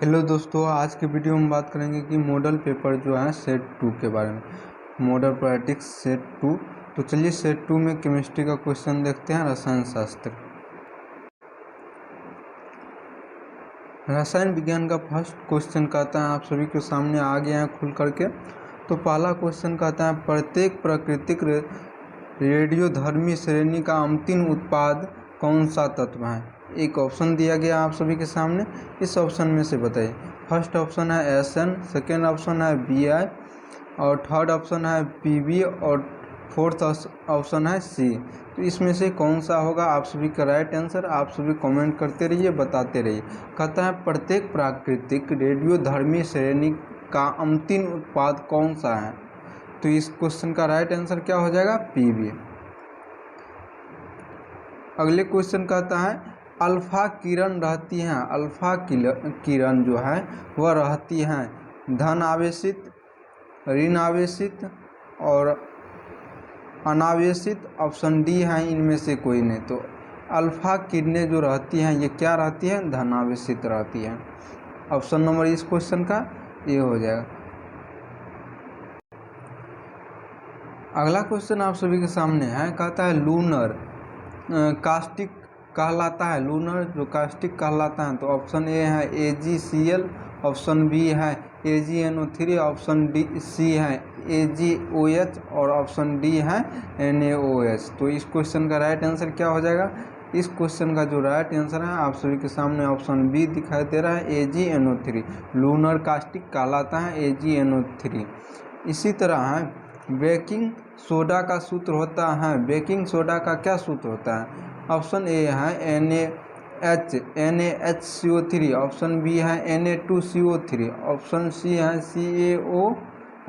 Hello दोस्तों, आज के वीडियो में बात करेंगे कि मॉडल पेपर जो है सेट 2 के बारे में। Model practices set 2। तो चलिए सेट 2 में केमिस्ट्री का क्वेश्चन देखते हैं। रसायन शास्त्र, रसायन विज्ञान का फर्स्ट क्वेश्चन कहता है, आप सभी के सामने आ गया है खुल करके। तो पहला क्वेश्चन कहता है, प्रत्येक प्राकृतिक रेडियोधर्मी श्रेणी का अंतिम उत्पाद कौन सा तत्व है। एक ऑप्शन दिया गया आप सभी के सामने, इस ऑप्शन में से बताइए। फर्स्ट ऑप्शन है SN, सेकेंड ऑप्शन है BI, और थर्ड ऑप्शन है PB, और फोर्थ ऑप्शन है C। तो इसमें से कौन सा होगा आप सभी का राइट आंसर। आप सभी कमेंट करते रहिए, बताते रहिए। कहता है प्रत्येक प्राकृतिक रेडियोधर्मी श्रेणी का अंतिम उत्पाद कौन सा है। तो इस क्वेश्चन का राइट आंसर क्या हो जाएगा, PB। अगले क्वेश्चन कहता है, अल्फा किरण रहती हैं, अल्फा किरण जो है वह रहती हैं धन आवेशित, ऋण आवेशित और अनावेशित। ऑप्शन डी है इनमें से कोई नहीं। तो अल्फा किरणें जो रहती हैं ये क्या रहती हैं, धन आवेशित रहती हैं। ऑप्शन नंबर इस क्वेश्चन का ये हो जाएगा। अगला क्वेश्चन आप सभी के सामने है, कहता है लूनर कास्टिक कहलाता है, लूनर जो कास्टिक कहलाता है। तो ऑप्शन ए है AgCl, ऑप्शन बी है AgNO3, ऑप्शन सी है AgOH और ऑप्शन डी है NaOH। तो इस क्वेश्चन का राइट आंसर क्या हो जाएगा। इस क्वेश्चन का जो राइट आंसर है आप सभी के सामने ऑप्शन बी दिखाई दे रहा है, AgNO3। लूनर कास्टिक कहलाता है AgNO3। इसी तरह है बेकिंग सोडा का सूत्र होता है, बेकिंग सोडा का क्या सूत्र होता है। ऑप्शन ए है NaHCO3, ऑप्शन बी है Na2CO3, ऑप्शन सी है CaO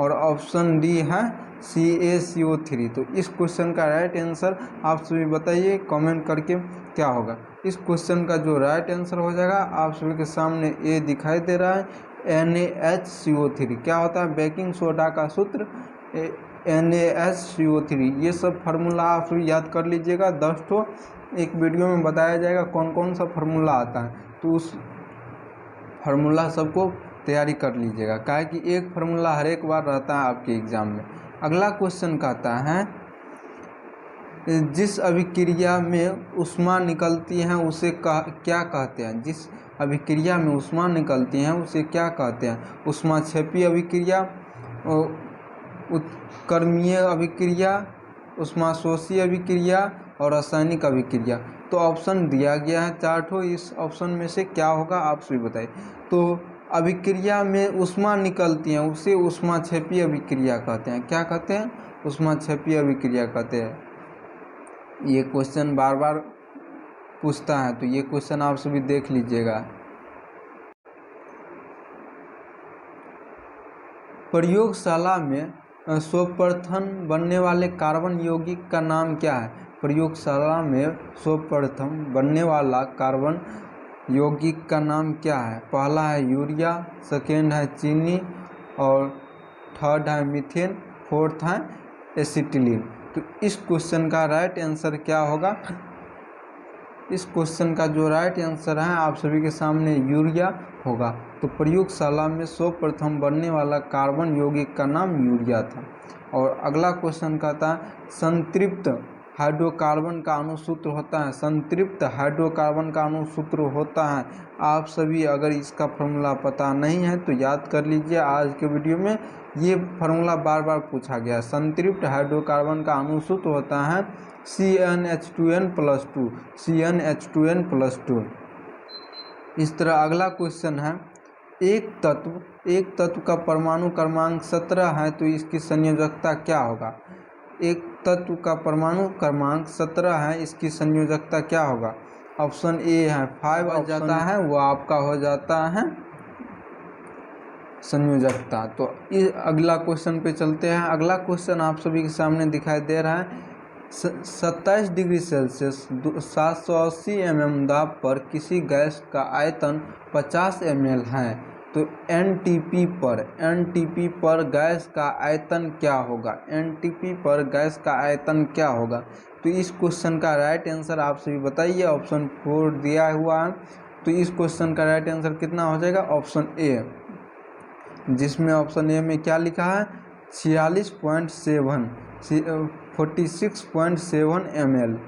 और ऑप्शन डी है CaCO3। तो इस क्वेश्चन का राइट आंसर आप सभी बताइए कमेंट करके क्या होगा। इस क्वेश्चन का जो राइट आंसर हो जाएगा आप सभी के सामने ए दिखाई दे रहा है NaHCO3। क्या होता है बेकिंग सोडा का सूत्र NaHCO3। ये सब फार्मूला आप सभी याद कर लीजिएगा। 10 ठो एक वीडियो में बताया जाएगा कौन कौन सा फार्मूला आता है, तो उस फार्मूला सबको तैयारी कर लीजिएगा, काहे कि एक फार्मूला हर एक बार रहता है आपके एग्जाम में। अगला क्वेश्चन कहता है, जिस अभिक्रिया में ऊष्मा निकलती है उसे क्या कहते हैं। जिस अभिक्रिया में ऊष्मा निकलती है उसे क्या कहते हैं। ऊष्माक्षेपी अभिक्रिया, उत्क्रमणीय अभिक्रिया, ऊष्माशोषी अभिक्रिया और रासायनिक अभिक्रिया। तो ऑप्शन दिया गया है 4 ठो, इस ऑप्शन में से क्या होगा आप सभी बताइए। तो अभिक्रिया में ऊष्मा निकलती है उसे ऊष्माक्षेपी अभिक्रिया कहते हैं। क्या कहते हैं, ऊष्माक्षेपी अभिक्रिया कहते हैं। ये क्वेश्चन बार बार पूछता है, तो ये क्वेश्चन आप सभी देख लीजिएगा। प्रयोगशाला में सर्वप्रथम बनने वाले कार्बन यौगिक का नाम क्या है। प्रयोगशाला में सर्वप्रथम बनने वाला कार्बन यौगिक का नाम क्या है। पहला है यूरिया, सेकेंड है चीनी और थर्ड है मीथेन, फोर्थ है एसिटिलीन। तो इस क्वेश्चन का राइट आंसर क्या होगा। इस क्वेश्चन का जो राइट आंसर है आप सभी के सामने यूरिया होगा। तो प्रयोगशाला में सर्वप्रथम बनने वाला कार्बन यौगिक का नाम यूरिया था। और अगला क्वेश्चन कहता है, संतृप्त हाइड्रोकार्बन का अणुसूत्र होता है। संतृप्त हाइड्रोकार्बन का अणुसूत्र होता है, आप सभी अगर इसका फॉर्मूला पता नहीं है तो याद कर लीजिए। आज के वीडियो में ये फार्मूला बार बार पूछा गया। संतृप्त हाइड्रोकार्बन का अणुसूत्र होता है CnH2n+2, CnH2n+2। इस तरह अगला क्वेश्चन है, एक तत्व का परमाणु क्रमांक 17 है तो इसकी संयोजकता क्या होगा। एक तत्व का परमाणु क्रमांक 17 है, इसकी संयोजकता क्या होगा। ऑप्शन ए है 5 हो जाता है, वो आपका हो जाता है संयोजकता। तो इस अगला क्वेश्चन पे चलते हैं। अगला क्वेश्चन आप सभी के सामने दिखाई दे रहा है, 27 डिग्री सेल्सियस 780 mm दाब पर किसी गैस का आयतन 50 ml है। तो NTP पर गैस का आयतन क्या होगा। NTP पर गैस का आयतन क्या होगा। तो इस क्वेश्चन का राइट आंसर आप सभी बताइए। ऑप्शन 4 दिया हुआ है तो इस क्वेश्चन का राइट आंसर कितना हो जाएगा? ऑप्शन ए, जिसमें ऑप्शन ए में क्या लिखा है? 46.7 ml।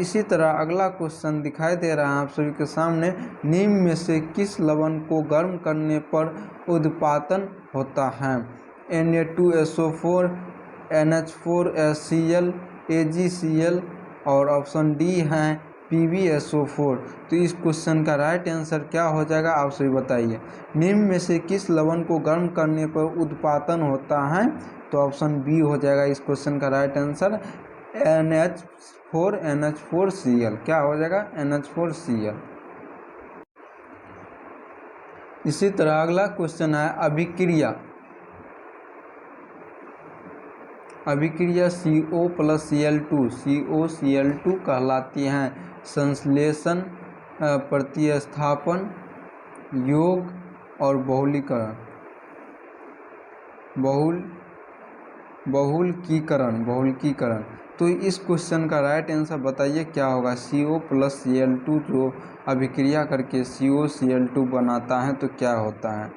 इसी तरह अगला क्वेश्चन दिखाई दे रहा है आप सभी के सामने, निम्न में से किस लवण को गर्म करने पर उत्पादन होता है? Na2SO4, NH4Cl, AgCl और ऑप्शन डी है PbSO4। तो इस क्वेश्चन का राइट आंसर क्या हो जाएगा आप सभी बताइए। निम्न में से किस लवण को गर्म करने पर उत्पादन होता है? तो ऑप्शन बी हो जाएगा इस क्वेश्चन का राइट आंसर, NH4Cl। क्या हो जाएगा? NH4Cl। इसी तरह अगला क्वेश्चन है अभिक्रिया CO+Cl2 कहलाती हैं संश्लेषण, प्रतिस्थापन, योग और बहुलकीकरण। तो इस क्वेश्चन का राइट आंसर बताइए क्या होगा? CO+Cl2 जो अभिक्रिया करके COCl2 बनाता है तो क्या होता है?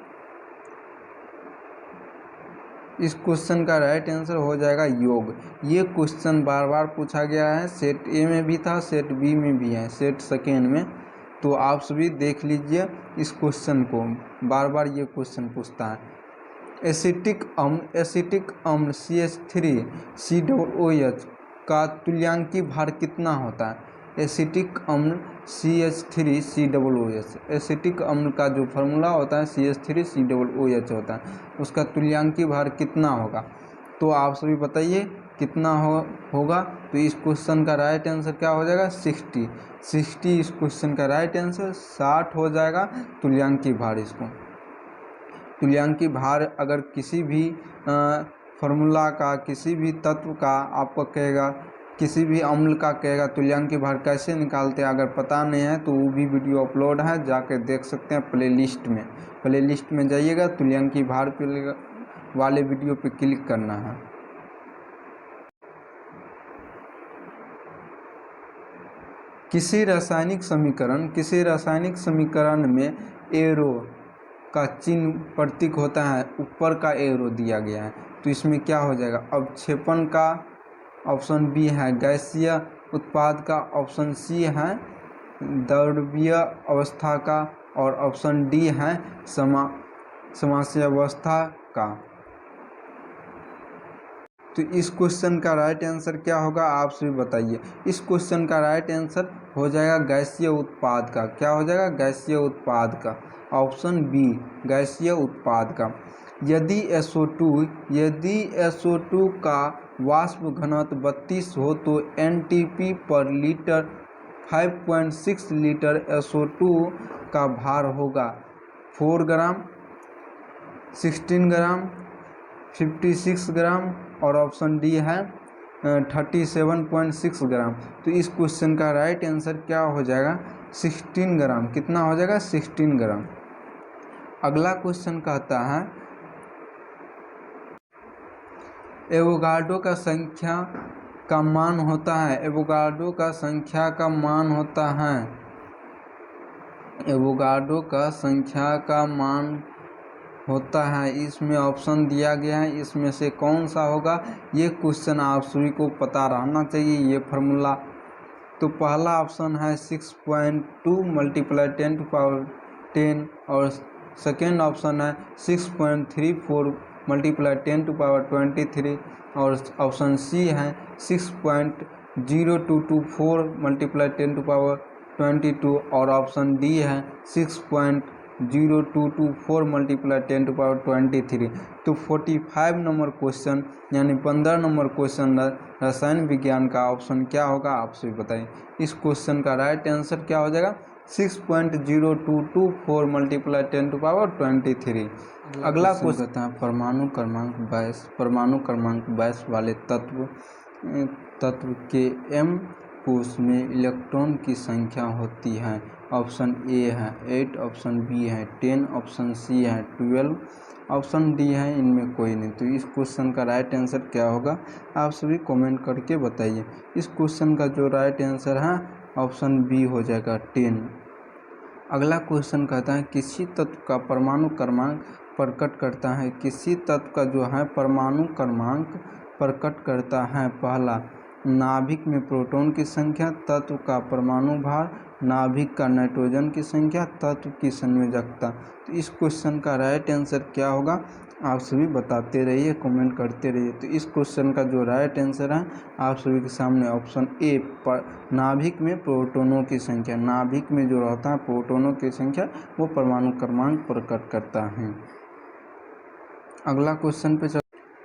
इस क्वेश्चन का राइट आंसर हो जाएगा योग। ये क्वेश्चन बार बार पूछा गया है, सेट ए में भी था, सेट बी में भी है, सेट सेकेंड में। तो आप सभी देख लीजिए इस क्वेश्चन को, बार बार ये क्वेश्चन पूछता है। एसिटिक अम्ल CH3COOH का तुल्यांकी भार कितना होता है? एसिटिक अम्ल CH3COOH, एसिटिक अम्ल का जो फार्मूला होता है CH3COOH होता है, उसका तुल्यांकी भार कितना होगा? तो आप सभी बताइए कितना होगा? तो इस क्वेश्चन का राइट आंसर क्या हो जाएगा? 60। इस क्वेश्चन का राइट आंसर 60 हो जाएगा तुल्यांकी भार। इसको तुल्यांकी भार अगर किसी भी फार्मूला का, किसी भी तत्व का आपको कहेगा, किसी भी अम्ल का कहेगा तुल्यांकी भार कैसे निकालते हैं, अगर पता नहीं है तो वो भी वीडियो अपलोड है, जाके देख सकते हैं प्लेलिस्ट में जाइएगा, तुल्यांकी भार वाले वीडियो पे क्लिक करना है। किसी रासायनिक समीकरण में एरो का चिन्ह प्रतीक होता है, ऊपर का एरो दिया गया है, तो इसमें क्या हो जाएगा? अवक्षेपण का, ऑप्शन बी है गैसीय उत्पाद का, ऑप्शन सी है द्रवीय अवस्था का और ऑप्शन डी है समास्यावस्था का। तो इस क्वेश्चन का राइट आंसर क्या होगा आप सभी बताइए। इस क्वेश्चन का राइट आंसर हो जाएगा गैसीय उत्पाद का। क्या हो जाएगा? गैसीय उत्पाद का, ऑप्शन बी गैसीय उत्पाद का। यदि SO2 का वाष्प घनत्व 32 हो तो NTP पर लीटर 5.6 लीटर SO2 का भार होगा 4 ग्राम, 16 ग्राम, 56 ग्राम और ऑप्शन डी है 37.6 ग्राम। तो इस क्वेश्चन का राइट आंसर क्या हो जाएगा? 16 ग्राम। कितना हो जाएगा? 16 ग्राम। अगला क्वेश्चन कहता है एवोगाड्रो का संख्या का मान होता है। एवोगाड्रो का संख्या का मान होता है, एवोगाड्रो का संख्या का मान होता है। इसमें ऑप्शन दिया गया है, इसमें से कौन सा होगा? ये क्वेश्चन आप सभी को पता रहना चाहिए, ये फार्मूला। तो पहला ऑप्शन है 6.2 × 10⁻10 और सेकेंड ऑप्शन है 6.34 × 10⁻23 और ऑप्शन सी है 6.0224 × 10⁻22 और ऑप्शन डी है 6.0224 × 10⁻23। तो 45 नंबर क्वेश्चन यानी 15 नंबर क्वेश्चन रसायन विज्ञान का ऑप्शन क्या होगा आप सभी बताइए। इस क्वेश्चन का राइट आंसर क्या हो जाएगा? 6.0224 × 10⁻23। अगला क्वेश्चन कहता है परमाणु क्रमांक 22 वाले तत्व के m कोश में इलेक्ट्रॉन की संख्या होती है। ऑप्शन ए है 8, ऑप्शन बी है 10, ऑप्शन सी है 12, ऑप्शन डी है इनमें कोई नहीं। तो इस क्वेश्चन का राइट आंसर क्या होगा आप सभी कमेंट करके बताइए। इस क्वेश्चन का जो राइट आंसर है ऑप्शन बी हो जाएगा 10। अगला क्वेश्चन कहता है किसी तत्व का परमाणु क्रमांक प्रकट करता है। किसी तत्व का जो है परमाणु क्रमांक प्रकट करता है। पहला, नाभिक में प्रोटॉन की संख्या, तत्व का परमाणु भार, नाभिक का नाइट्रोजन की संख्या, तत्व की संयोजकता। तो इस क्वेश्चन का राइट आंसर क्या होगा आप सभी बताते रहिए, कमेंट करते रहिए। तो इस क्वेश्चन का जो राइट आंसर है आप सभी के सामने ऑप्शन ए पर नाभिक में प्रोटॉनों की संख्या। नाभिक में जो रहता है प्रोटॉनों की संख्या वो परमाणु क्रमांक प्रकट करता है। अगला क्वेश्चन पे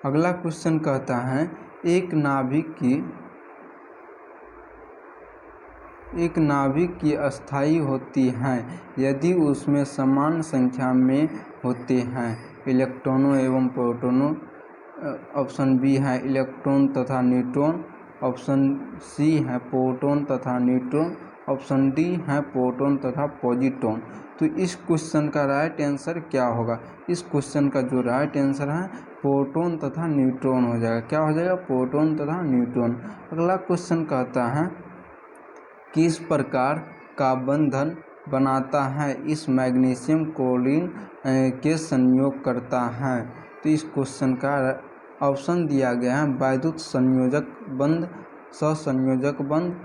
अगला क्वेश्चन कहता है एक नाभिक की अस्थायी होती हैं यदि उसमें समान संख्या में होते हैं इलेक्ट्रॉनों एवं प्रोटॉनों। ऑप्शन बी है इलेक्ट्रॉन तथा न्यूट्रॉन, ऑप्शन सी है प्रोटॉन तथा न्यूट्रॉन, ऑप्शन डी है प्रोटॉन तथा पॉजिट्रॉन। तो इस क्वेश्चन का राइट आंसर क्या होगा? इस क्वेश्चन का जो राइट आंसर है प्रोटॉन तथा न्यूट्रॉन हो जाएगा। क्या हो जाएगा? प्रोटॉन तथा न्यूट्रॉन। अगला क्वेश्चन कहता है किस प्रकार का बंधन बनाता है इस मैग्नीशियम क्लोरीन के संयोग करता है। तो इस क्वेश्चन का ऑप्शन दिया गया है वैद्युत संयोजक बंध, सहसंयोजक बंध,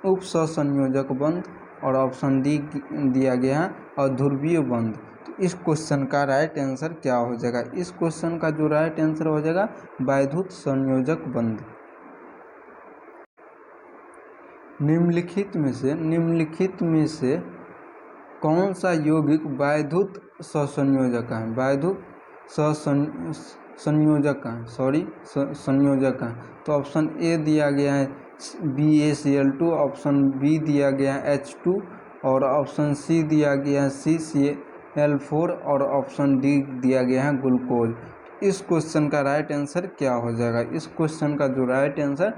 उप सहसंयोजक बंध और ऑप्शन डी दिया गया है अध्रुवीय बंध। तो इस क्वेश्चन का राइट आंसर क्या हो जाएगा? इस क्वेश्चन का जो राइट आंसर हो जाएगा वैद्युत संयोजक बंध। निम्नलिखित में से कौन सा यौगिक वैद्युत सहसंयोजक है? वैद्युत संयोजक है। तो ऑप्शन ए दिया गया है BaCl2, ऑप्शन बी दिया गया है H2 और ऑप्शन सी दिया गया है CCl4 और ऑप्शन डी दिया गया है ग्लूकोज। इस क्वेश्चन का राइट आंसर क्या हो जाएगा? इस क्वेश्चन का जो राइट आंसर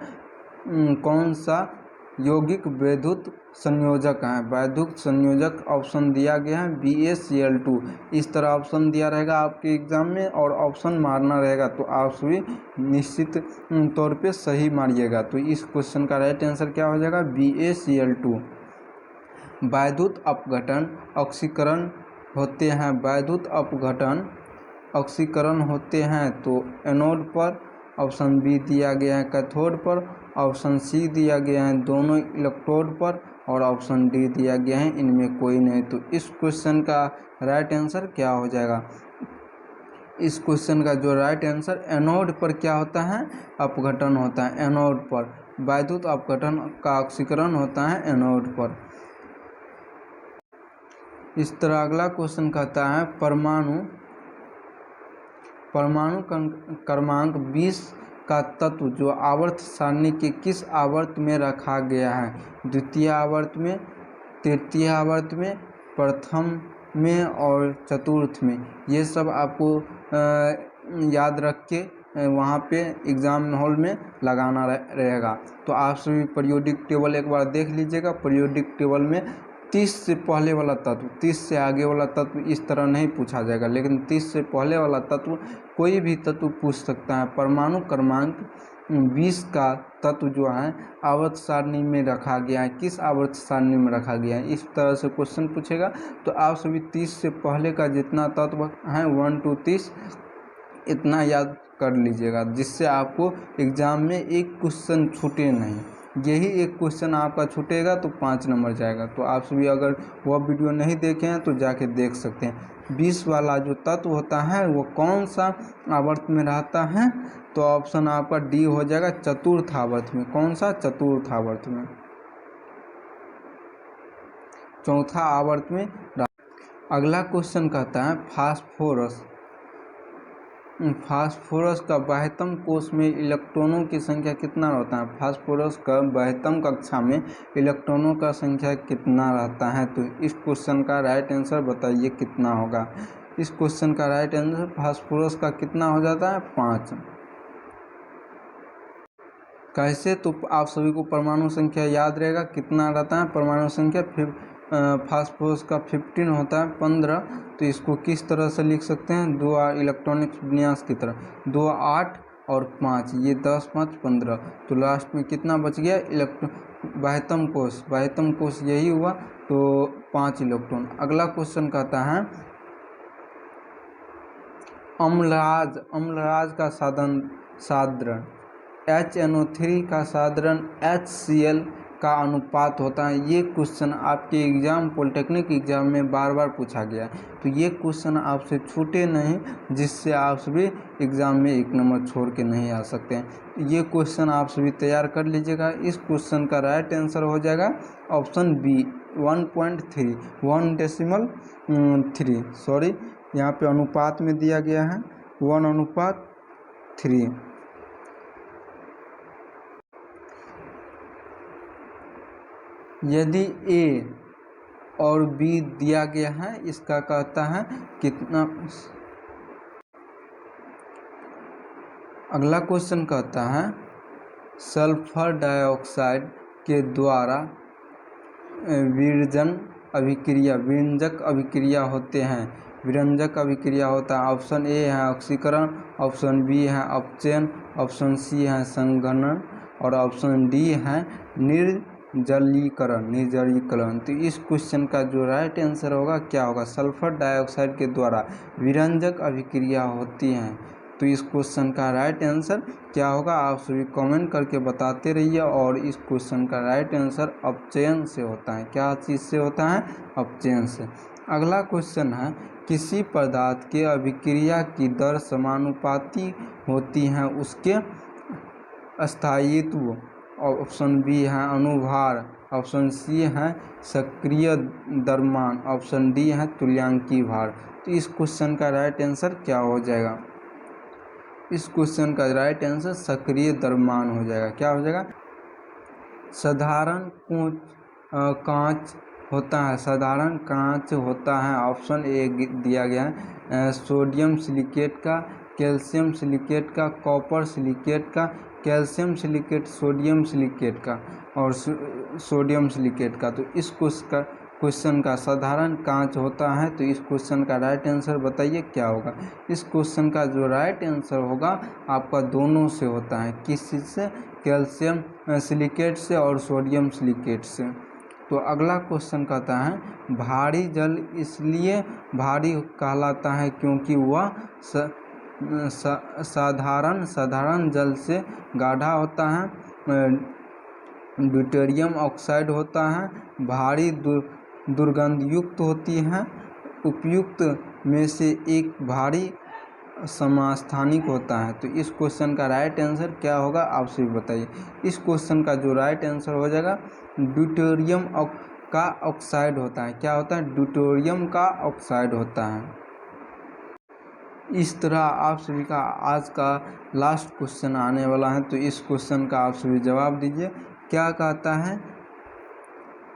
कौन सा यौगिक वैद्युत संयोजक है? वैद्युत संयोजक ऑप्शन दिया गया है BaCl2। इस तरह ऑप्शन दिया रहेगा आपके एग्जाम में और ऑप्शन मारना रहेगा तो आप सभी निश्चित तौर पे सही मारिएगा। तो इस क्वेश्चन का राइट आंसर क्या हो जाएगा? BaCl2। वैद्युत अपघटन ऑक्सीकरण होते हैं। वैद्युत अपघटन ऑक्सीकरण होते हैं तो एनोड पर, ऑप्शन बी दिया गया है कैथोड पर, ऑप्शन सी दिया गया है दोनों इलेक्ट्रोड पर और ऑप्शन डी दिया गया है इनमें कोई नहीं। तो इस क्वेश्चन का राइट आंसर क्या हो जाएगा? इस क्वेश्चन का जो राइट आंसर एनोड पर क्या होता है? अपघटन होता है एनोड पर। वैद्युत अपघटन का ऑक्सीकरण होता है एनोड पर। इस तरह अगला क्वेश्चन कहता है परमाणु क्रमांक 20 का तत्व जो आवर्त सारणी के किस आवर्त में रखा गया है? द्वितीय आवर्त में, तृतीय आवर्त में, प्रथम में और चतुर्थ में। ये सब आपको याद रख के वहाँ पे एग्ज़ाम हॉल में लगाना रहेगा। तो आप सभी पीरियोडिक टेबल एक बार देख लीजिएगा। पीरियोडिक टेबल में 30 से पहले वाला तत्व, 30 से आगे वाला तत्व इस तरह नहीं पूछा जाएगा, लेकिन 30 से पहले वाला तत्व कोई भी तत्व पूछ सकता है। परमाणु क्रमांक 20 का तत्व जो है आवर्त सारणी में रखा गया है, किस आवर्त सारणी में रखा गया है, इस तरह से क्वेश्चन पूछेगा। तो आप सभी 30 से पहले का जितना तत्व है 1 to 30 इतना याद कर लीजिएगा, जिससे आपको एग्ज़ाम में एक क्वेश्चन छूटे नहीं। यही एक क्वेश्चन आपका छूटेगा तो 5 नंबर जाएगा। तो आप सभी अगर वह वीडियो नहीं देखे हैं तो जाके देख सकते हैं। 20 वाला जो तत्व होता है वो कौन सा आवर्त में रहता है? तो ऑप्शन आपका डी हो जाएगा चतुर्थ आवर्त में। कौन सा? चतुर्थ आवर्त में। चौथा आवर्त में। अगला क्वेश्चन कहता है फास्फोरस का बाह्यतम कोश में इलेक्ट्रॉनों की संख्या कितना रहता है? फास्फोरस का बाह्यतम कक्षा में इलेक्ट्रॉनों का संख्या कितना रहता है? तो इस क्वेश्चन का राइट आंसर बताइए कितना होगा? इस क्वेश्चन का राइट आंसर फास्फोरस का कितना हो जाता है? 5। कैसे? तो आप सभी को परमाणु संख्या याद रहेगा कितना रहता है परमाणु संख्या। फास्फोरस का 15 होता है 15। तो इसको किस तरह से लिख सकते हैं? 2 इलेक्ट्रॉनिक विन्यास की तरह 2 8 और 5, ये 10 5 15। तो लास्ट में कितना बच गया? बाह्यतम कोश यही हुआ तो 5 इलेक्ट्रॉन। अगला क्वेश्चन कहता है अम्लराज का साधारण HNO3 का साधारण HCl का अनुपात होता है। ये क्वेश्चन आपके एग्जाम पॉलिटेक्निक एग्जाम में बार बार पूछा गया है, तो ये क्वेश्चन आपसे छूटे नहीं, जिससे आप सभी एग्जाम में 1 नंबर छोड़ के नहीं आ सकते हैं। ये क्वेश्चन आप सभी तैयार कर लीजिएगा। इस क्वेश्चन का राइट आंसर हो जाएगा ऑप्शन बी 1.3 1.3 सॉरी, यहाँ पे अनुपात में दिया गया है 1:3। यदि ए और बी दिया गया है, इसका कहता है कितना। अगला क्वेश्चन कहता है सल्फर डाइऑक्साइड के द्वारा विरंजक अभिक्रिया होते हैं। विरंजक अभिक्रिया होता है, ऑप्शन ए है ऑक्सीकरण, ऑप्शन बी है अपचयन, ऑप्शन सी है संघनन और ऑप्शन डी है निर्जलीकरण। तो इस क्वेश्चन का जो राइट आंसर होगा क्या होगा? सल्फर डाइऑक्साइड के द्वारा विरंजक अभिक्रिया होती हैं। तो इस क्वेश्चन का राइट आंसर क्या होगा? आप सभी कमेंट करके बताते रहिए। और इस क्वेश्चन का राइट आंसर अपचयन से होता है। क्या चीज़ से होता है? अपचयन से। अगला क्वेश्चन है किसी पदार्थ के अभिक्रिया की दर समानुपाती होती है उसके स्थायित्व। ऑप्शन बी है अनुभार, ऑप्शन सी है सक्रिय द्रव्यमान, ऑप्शन डी है तुल्यांकी भार। तो इस क्वेश्चन का राइट आंसर क्या हो जाएगा? इस क्वेश्चन का राइट आंसर सक्रिय द्रव्यमान हो जाएगा। क्या हो जाएगा? साधारण कांच होता है, साधारण कांच होता है। ऑप्शन ए दिया गया है सोडियम सिलिकेट का, कैल्शियम सिलिकेट का, कॉपर सिलिकेट का, कैल्शियम सिलिकेट, सोडियम सिलिकेट का और सोडियम सिलिकेट का। तो इस क्वेश्चन का साधारण कांच होता है। तो इस क्वेश्चन का राइट आंसर बताइए क्या होगा? इस क्वेश्चन का जो राइट आंसर होगा आपका दोनों से होता है। किस चीज़ से? कैल्शियम सिलिकेट से और सोडियम सिलिकेट से। तो अगला क्वेश्चन कहता है भारी जल इसलिए भारी कहलाता है क्योंकि वह साधारण जल से गाढ़ा होता है, ड्यूटेरियम ऑक्साइड होता है, भारी दुर्गंधयुक्त होती है, उपयुक्त में से एक भारी समस्थानिक होता है। तो इस क्वेश्चन का राइट आंसर क्या होगा? आप सभी बताइए। इस क्वेश्चन का जो राइट आंसर हो जाएगा ड्यूटेरियम का ऑक्साइड होता है। क्या होता है? ड्यूटेरियम का ऑक्साइड होता है। इस तरह आप सभी का आज का लास्ट क्वेश्चन आने वाला है। तो इस क्वेश्चन का आप सभी जवाब दीजिए। क्या कहता है?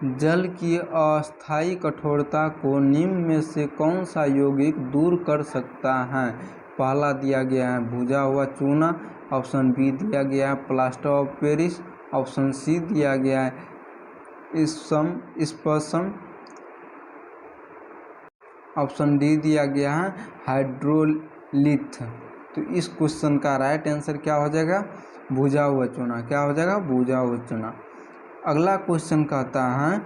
जल की अस्थायी कठोरता को निम्न में से कौन सा यौगिक दूर कर सकता है? पहला दिया गया है भुजा हुआ चूना, ऑप्शन बी दिया गया है plaster of Paris, option C दिया गया है स्पसम, ऑप्शन डी दिया गया है हाइड्रोलिथ। तो इस क्वेश्चन का राइट आंसर क्या हो जाएगा? भुजा हुआ चूना। क्या हो जाएगा? भुजा हुआ चूना। अगला क्वेश्चन कहता है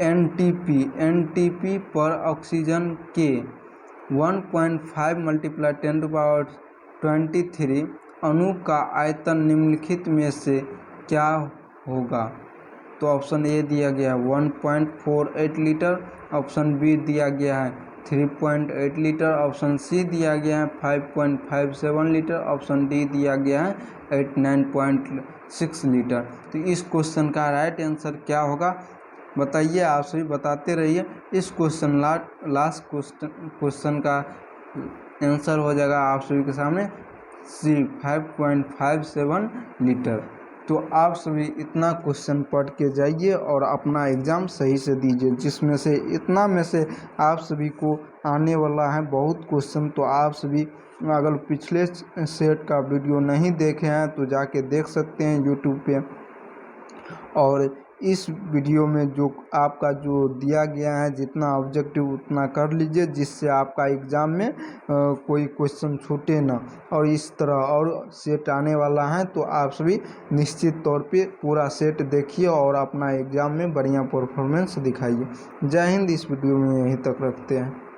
एनटीपी पर ऑक्सीजन के 1.5 × 10⁻23 अणु का आयतन निम्नलिखित में से क्या होगा? तो ऑप्शन ए दिया गया है 1.48 लीटर, ऑप्शन बी दिया गया है 3.8 लीटर, ऑप्शन सी दिया गया है 5.57 लीटर, ऑप्शन डी दिया गया है 89.6 लीटर। तो इस क्वेश्चन का राइट आंसर क्या होगा बताइए? आप सभी बताते रहिए। इस लास्ट क्वेश्चन का आंसर हो जाएगा आप सभी के सामने सी 5.57 लीटर। तो आप सभी इतना क्वेश्चन पढ़ के जाइए और अपना एग्ज़ाम सही से दीजिए, जिसमें से इतना में से आप सभी को आने वाला है बहुत क्वेश्चन। तो आप सभी अगर पिछले सेट का वीडियो नहीं देखे हैं तो जाके देख सकते हैं यूट्यूब पे। और इस वीडियो में जो आपका जो दिया गया है जितना ऑब्जेक्टिव उतना कर लीजिए, जिससे आपका एग्ज़ाम में कोई क्वेश्चन छूटे ना। और इस तरह और सेट आने वाला है, तो आप सभी निश्चित तौर पे पूरा सेट देखिए और अपना एग्ज़ाम में बढ़िया परफॉर्मेंस दिखाइए। जय हिंद। इस वीडियो में यहीं तक रखते हैं।